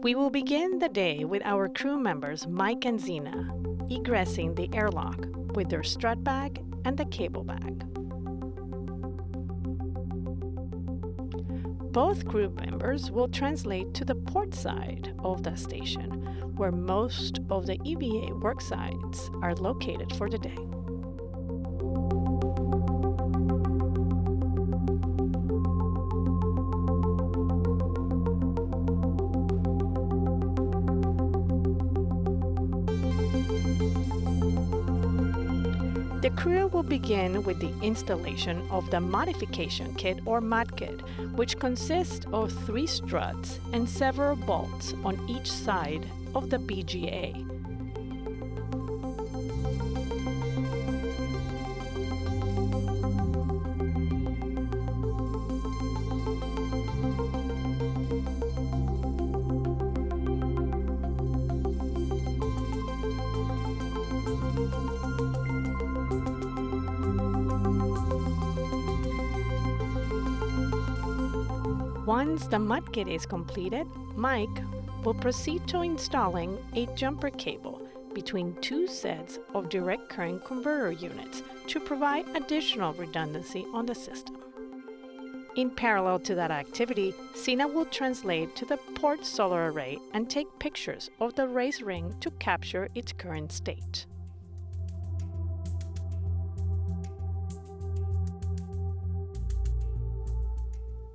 We will begin the day with our crew members Mike and Zena egressing the airlock with their strut bag and the cable bag. Both crew members will translate to the port side of the station, where most of the EVA work sites are located for the day. The crew will begin with the installation of the modification kit or mod kit, which consists of 3 struts and several bolts on each side of the BGA. Once the mud kit is completed, Mike will proceed to installing a jumper cable between 2 sets of direct current converter units to provide additional redundancy on the system. In parallel to that activity, Zena will translate to the port solar array and take pictures of the race ring to capture its current state.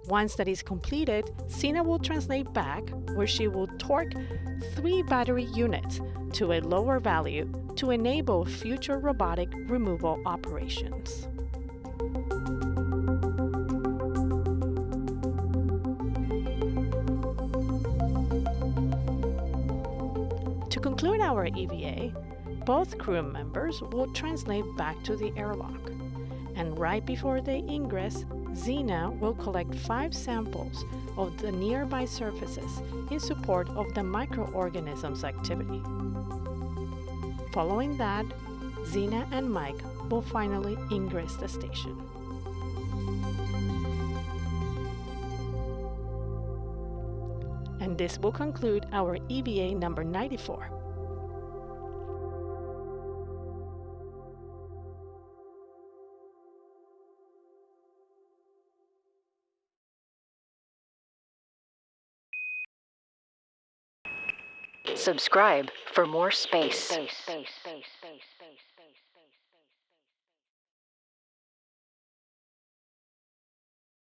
Once that is completed, Zena will translate back, where she will torque 3 battery units to a lower value to enable future robotic removal operations. To conclude our EVA, both crew members will translate back to the airlock, and right before they ingress, Zena will collect 5 samples of the nearby surfaces in support of the microorganisms activity. Following that, Zena and Mike will finally ingress the station. And this will conclude our EVA number 94. Subscribe for more space.